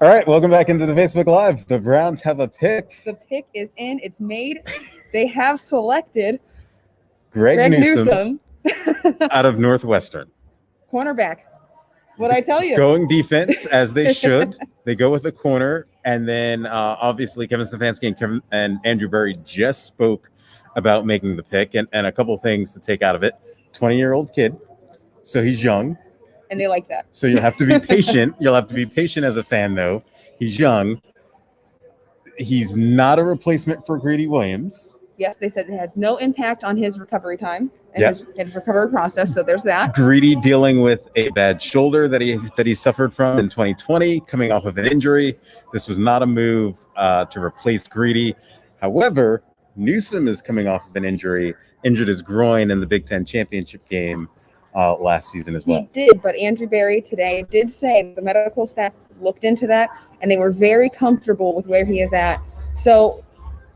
All right, welcome back into the Facebook Live. The Browns have a pick. The pick is in. It's made. They have selected Greg Newsome out of Northwestern. cornerback. What'd I tell you? Going defense as they should. They go with a corner. And then obviously Kevin Stefanski and Andrew Berry just spoke about making the pick. And a couple of things to take out of it. 20-year-old kid. So he's young. And they like that. So you'll have to be patient. You'll have to be patient as a fan, though. He's young. He's not a replacement for Greedy Williams. Yes, they said it has no impact on his recovery time and his recovery process. So there's that. Greedy dealing with a bad shoulder that he suffered from in 2020, coming off of an injury. This was not a move to replace Greedy. However, Newsome is coming off of an injury, injured his groin in the Big Ten championship game last season as well. He did, but Andrew Berry today did say the medical staff looked into that and they were very comfortable with where he is at. So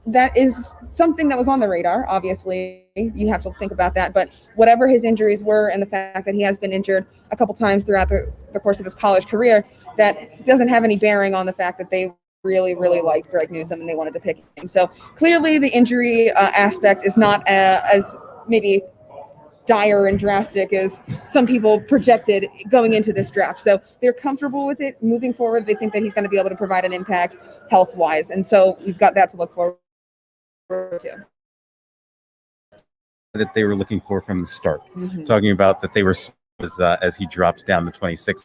that is something that was on the radar. Obviously, you have to think about that. But whatever his injuries were and the fact that he has been injured a couple times throughout the course of his college career, that doesn't have any bearing on the fact that they really, really liked Greg Newsome and they wanted to pick him. So clearly the injury aspect is not as maybe dire and drastic as some people projected going into this draft. So they're comfortable with it moving forward. They think that he's going to be able to provide an impact health-wise. And so we've got that to look forward to. That they were looking for from the start. Talking about that they were as he dropped down to 26,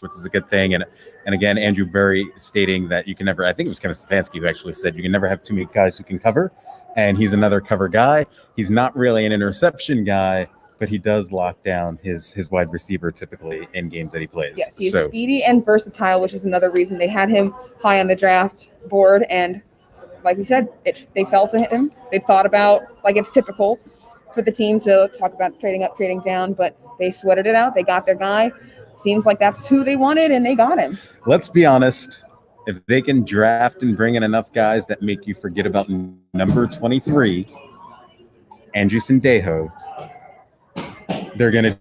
which is a good thing. And again, Andrew Berry stating that you can never, I think it was Kevin Stefanski who actually said you can never have too many guys who can cover. And he's another cover guy. He's not really an interception guy, but he does lock down his wide receiver typically in games that he plays. Yes, he's speedy and versatile, which is another reason they had him high on the draft board. And like we said, they felt to him. They thought about, like it's typical for the team to talk about trading up, trading down, but they sweated it out. They got their guy. Seems like that's who they wanted, and they got him. Let's be honest. If they can draft and bring in enough guys that make you forget about number 23, Andrew Sendejo, they're going to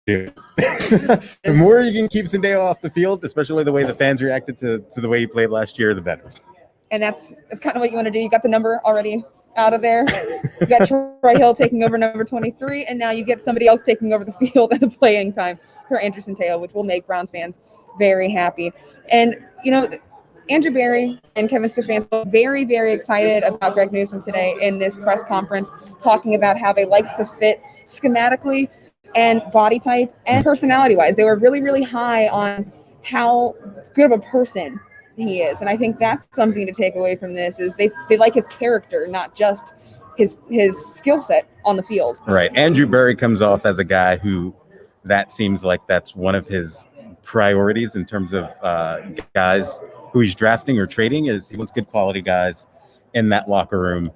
do it. The more you can keep Sendejo off the field, especially the way the fans reacted to the way he played last year, the better. And that's kind of what you want to do. You got the number already out of there. You got Troy Hill taking over number 23, and now you get somebody else taking over the field at the playing time for Andrew Sendejo, which will make Browns fans very happy. And, you know, Andrew Berry and Kevin Stefanski very, very excited about Greg Newsome today in this press conference, talking about how they like the fit schematically and body type and personality-wise. They were really, really high on how good of a person he is. And I think that's something to take away from this is they like his character, not just his skill set on the field. Right. Andrew Berry comes off as a guy who that seems like that's one of his priorities in terms of guys who he's drafting or trading is he wants good quality guys in that locker room,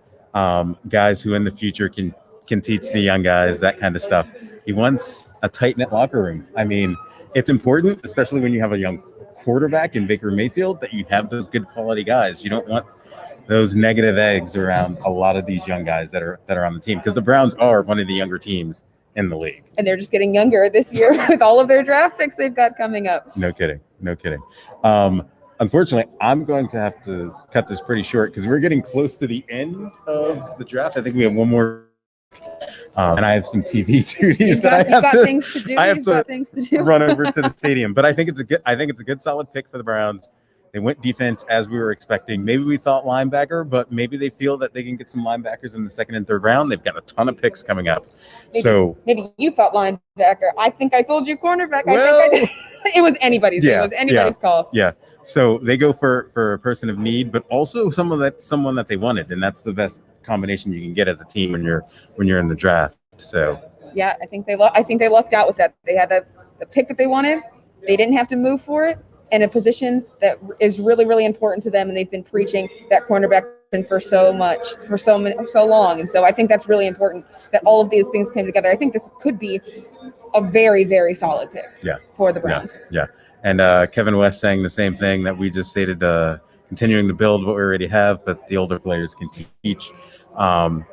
guys who in the future can teach the young guys, that kind of stuff. He wants a tight-knit locker room. I mean, it's important, especially when you have a young quarterback in Baker Mayfield, that you have those good quality guys. You don't want those negative eggs around a lot of these young guys that are on the team, because the Browns are one of the younger teams in the league. And they're just getting younger this year with all of their draft picks they've got coming up. No kidding. Unfortunately, I'm going to have to cut this pretty short because we're getting close to the end of the draft. I think we have one more. And I have some TV duties that I have to run over to the stadium. But I think it's a good solid pick for the Browns. They went defense as we were expecting. Maybe we thought linebacker, but maybe they feel that they can get some linebackers in the second and third round. They've got a ton of picks coming up. Maybe you thought linebacker. I think I told you cornerback. It was anybody's. Yeah, it was anybody's call. Yeah. So they go for a person of need, but also someone that they wanted, and that's the best combination you can get as a team when you're in the draft. So yeah, I think they lucked out with that. They had the pick that they wanted. They didn't have to move for it. In a position that is really, really important to them, and they've been preaching that cornerback for so long. And so I think that's really important that all of these things came together. I think this could be a very, very solid pick for the Browns. Yeah. And Kevin West saying the same thing that we just stated, continuing to build what we already have, but the older players can teach.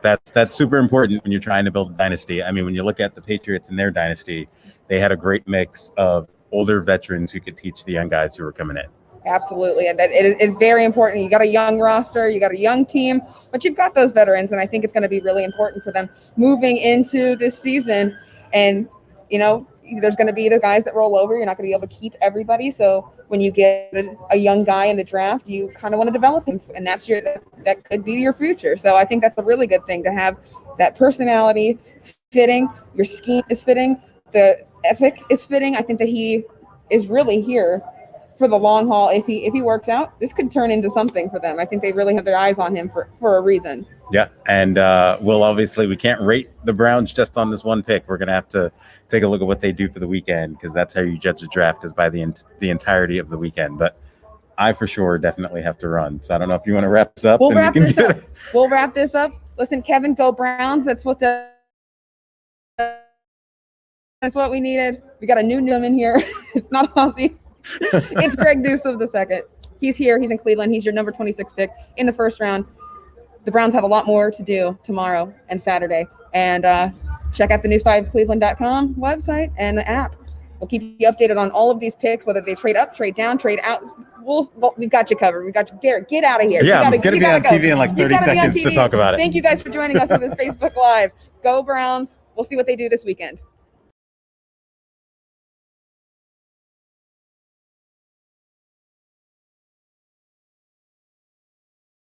That's super important when you're trying to build a dynasty. I mean, when you look at the Patriots and their dynasty, they had a great mix of older veterans who could teach the young guys who were coming in. Absolutely. And that it is very important. You got a young roster, you got a young team, but you've got those veterans. And I think it's going to be really important for them moving into this season. And, you know, there's going to be the guys that roll over. You're not going to be able to keep everybody. So when you get a young guy in the draft, you kind of want to develop him. And that could be your future. So I think that's a really good thing to have that personality fitting. Your scheme is fitting. The ethic is fitting. I think that he is really here for the long haul. If he works out, this could turn into something for them. I think they really have their eyes on him for a reason. Yeah, and we can't rate the Browns just on this one pick. We're gonna have to take a look at what they do for the weekend, because that's how you judge the draft, is by the entirety of the weekend. But I for sure definitely have to run. So I don't know if you want to wrap this up. We'll wrap this up. Listen, Kevin, go Browns. That's what we needed. We got a new Nim in here. It's not Ozzy. It's Greg Newsome II. He's here. He's in Cleveland. He's your number 26 pick in the first round. The Browns have a lot more to do tomorrow and Saturday. And check out the news5cleveland.com website and the app. We'll keep you updated on all of these picks, whether they trade up, trade down, trade out. We've got you covered. We've got you. Derek, get out of here. Yeah, I'm going to be on TV in like 30 seconds to talk about it. Thank you guys for joining us on this Facebook Live. Go Browns. We'll see what they do this weekend.